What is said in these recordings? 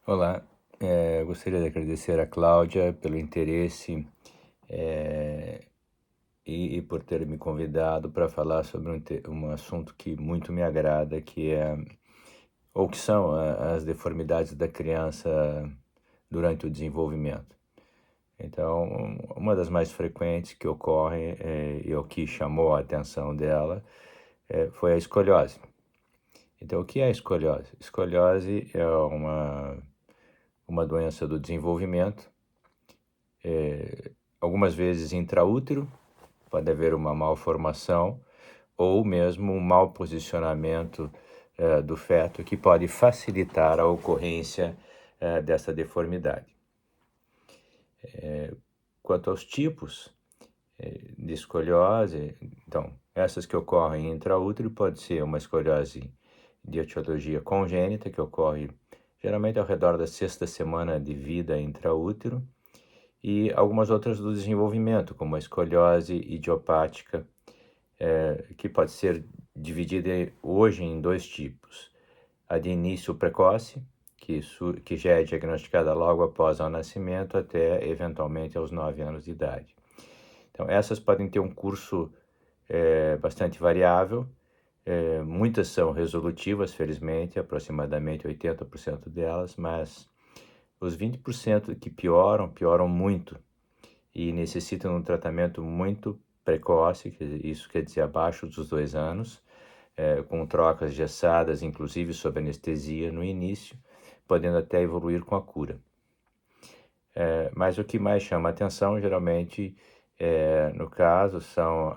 Olá, gostaria de agradecer a Cláudia pelo interesse e por ter me convidado para falar sobre um assunto que muito me agrada, que é, ou que são as deformidades da criança durante o desenvolvimento. Então, uma das mais frequentes que ocorre, e o que chamou a atenção dela, foi a escoliose. Então, o que é a escoliose? Escoliose é uma doença do desenvolvimento, algumas vezes intraútero, pode haver uma malformação ou mesmo um mau posicionamento do feto que pode facilitar a ocorrência dessa deformidade. Quanto aos tipos de escoliose, então, essas que ocorrem intraútero pode ser uma escoliose de etiologia congênita, que ocorre geralmente ao redor da 6ª semana de vida intraútero, e algumas outras do desenvolvimento, como a escoliose idiopática, que pode ser dividida hoje em 2 tipos. A de início precoce, que já é diagnosticada logo após o nascimento, até eventualmente aos 9 anos de idade. Então, essas podem ter um curso bastante variável. Muitas são resolutivas, felizmente, aproximadamente 80% delas, mas os 20% que pioram muito e necessitam de um tratamento muito precoce, isso quer dizer abaixo dos 2 anos, com trocas gessadas, inclusive sob anestesia no início, podendo até evoluir com a cura. Mas o que mais chama a atenção, geralmente, no caso, são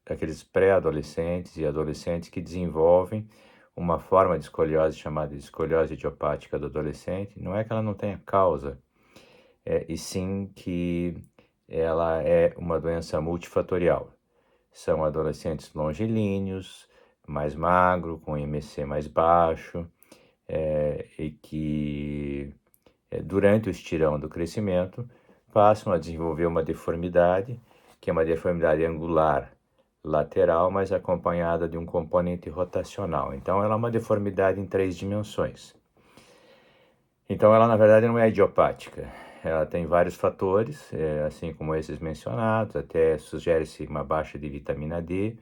aqueles pré-adolescentes e adolescentes que desenvolvem uma forma de escoliose chamada de escoliose idiopática do adolescente. Não é que ela não tenha causa, e sim que ela é uma doença multifatorial. São adolescentes longilíneos, mais magro, com IMC mais baixo, e que durante o estirão do crescimento passam a desenvolver uma deformidade, que é uma deformidade angular lateral, mas acompanhada de um componente rotacional. Então, ela é uma deformidade em 3 dimensões. Então, ela na verdade não é idiopática. Ela tem vários fatores, assim como esses mencionados, até sugere-se uma baixa de vitamina D,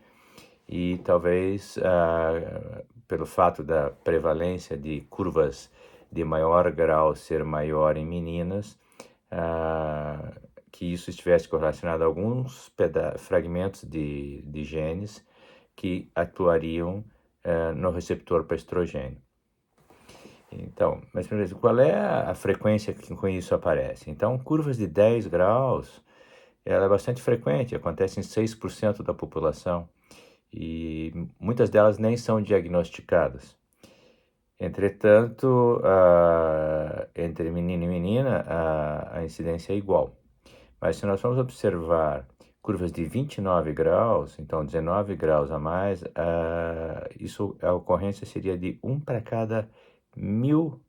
e talvez pelo fato da prevalência de curvas de maior grau ser maior em meninas, que isso estivesse correlacionado a alguns fragmentos de genes que atuariam no receptor para estrogênio. Então, mas primeiro, qual é a frequência que com isso aparece? Então, curvas de 10 graus, ela é bastante frequente, acontece em 6% da população, e muitas delas nem são diagnosticadas. Entretanto, entre menino e menina, a incidência é igual. Mas se nós formos observar curvas de 29 graus, então 19 graus a mais, a ocorrência seria de 1 para cada 1.000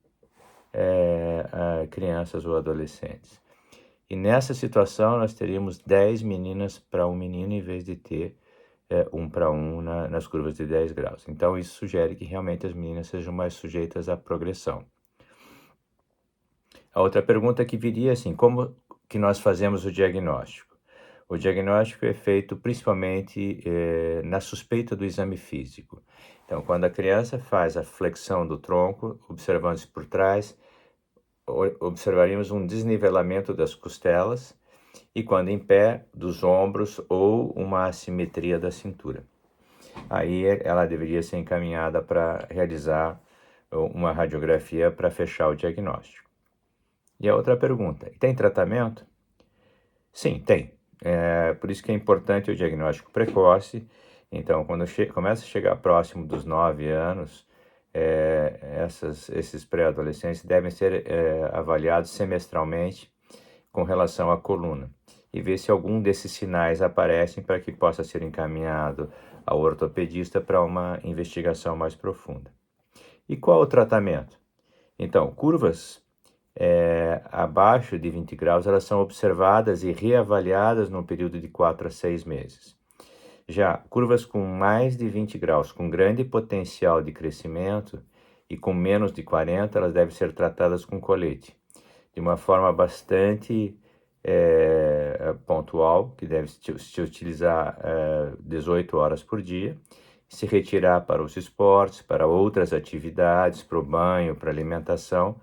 crianças ou adolescentes. E nessa situação nós teríamos 10 meninas para um menino em vez de ter 1 para 1 nas curvas de 10 graus. Então isso sugere que realmente as meninas sejam mais sujeitas à progressão. A outra pergunta que viria é assim, como que nós fazemos o diagnóstico? O diagnóstico é feito principalmente na suspeita do exame físico. Então, quando a criança faz a flexão do tronco, observando-se por trás, observaríamos um desnivelamento das costelas e, quando em pé, dos ombros ou uma assimetria da cintura. Aí ela deveria ser encaminhada para realizar uma radiografia para fechar o diagnóstico. E a outra pergunta, tem tratamento? Sim, tem. Por isso que é importante o diagnóstico precoce. Então, quando começa a chegar próximo dos 9 anos, esses pré-adolescentes devem ser avaliados semestralmente com relação à coluna e ver se algum desses sinais aparecem para que possa ser encaminhado ao ortopedista para uma investigação mais profunda. E qual o tratamento? Então, curvas abaixo de 20 graus, elas são observadas e reavaliadas no período de 4 a 6 meses. Já curvas com mais de 20 graus, com grande potencial de crescimento e com menos de 40, elas devem ser tratadas com colete, de uma forma bastante pontual, que deve se utilizar 18 horas por dia, se retirar para os esportes, para outras atividades, para o banho, para a alimentação,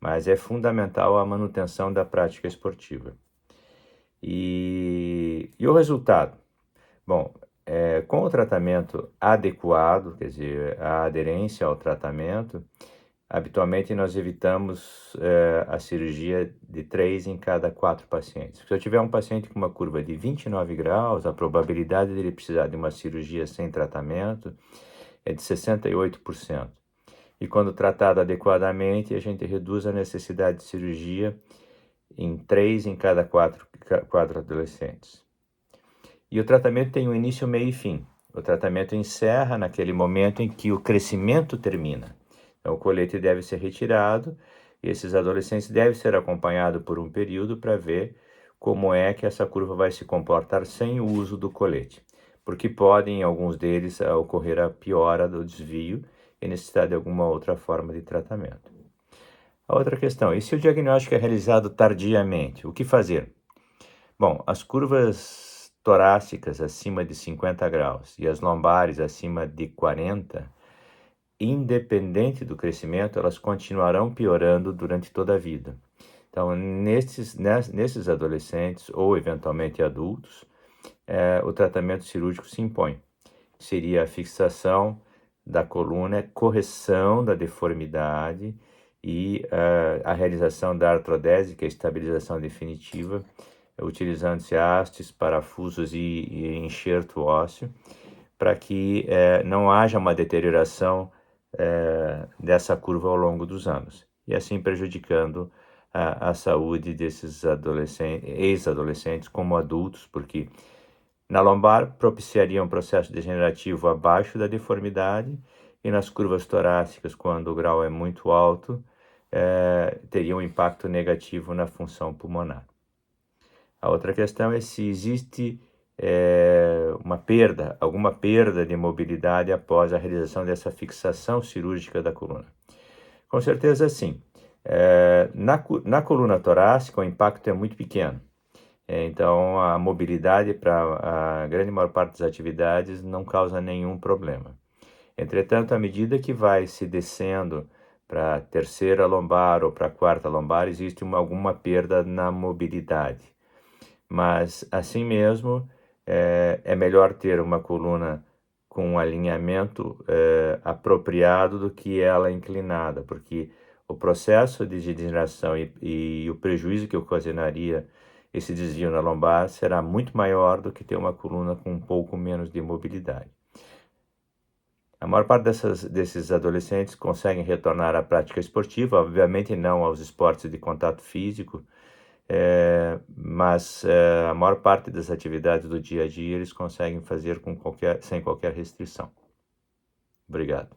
mas é fundamental a manutenção da prática esportiva. E o resultado? Bom, com o tratamento adequado, quer dizer, a aderência ao tratamento, habitualmente nós evitamos a cirurgia de 3 em cada 4 pacientes. Se eu tiver um paciente com uma curva de 29 graus, a probabilidade dele precisar de uma cirurgia sem tratamento é de 68%. E quando tratado adequadamente, a gente reduz a necessidade de cirurgia em 3 em cada 4 adolescentes. E o tratamento tem um início, meio e fim. O tratamento encerra naquele momento em que o crescimento termina. Então, o colete deve ser retirado e esses adolescentes devem ser acompanhados por um período para ver como é que essa curva vai se comportar sem o uso do colete, porque pode, em alguns deles, ocorrer a piora do desvio e necessidade de alguma outra forma de tratamento. A outra questão, e se o diagnóstico é realizado tardiamente, o que fazer? Bom, as curvas torácicas acima de 50 graus e as lombares acima de 40, independente do crescimento, elas continuarão piorando durante toda a vida. Então, nesses adolescentes ou eventualmente adultos, o tratamento cirúrgico se impõe. Seria a fixação da coluna, correção da deformidade e a realização da artrodese, que é a estabilização definitiva, utilizando-se hastes, parafusos e enxerto ósseo, para que não haja uma deterioração dessa curva ao longo dos anos, e assim prejudicando a saúde desses ex-adolescentes como adultos, porque na lombar propiciaria um processo degenerativo abaixo da deformidade, e nas curvas torácicas, quando o grau é muito alto, teria um impacto negativo na função pulmonar. A outra questão é se existe alguma perda de mobilidade após a realização dessa fixação cirúrgica da coluna. Com certeza sim. Na coluna torácica o impacto é muito pequeno. Então a mobilidade para a grande maior parte das atividades não causa nenhum problema. Entretanto, à medida que vai se descendo para a terceira lombar ou para a quarta lombar, existe alguma perda na mobilidade. Mas, assim mesmo, é melhor ter uma coluna com um alinhamento apropriado do que ela inclinada, porque o processo de degeneração e o prejuízo que ocasionaria esse desvio na lombar será muito maior do que ter uma coluna com um pouco menos de mobilidade. A maior parte desses adolescentes conseguem retornar à prática esportiva, obviamente não aos esportes de contato físico, mas a maior parte das atividades do dia a dia eles conseguem fazer sem qualquer restrição. Obrigado.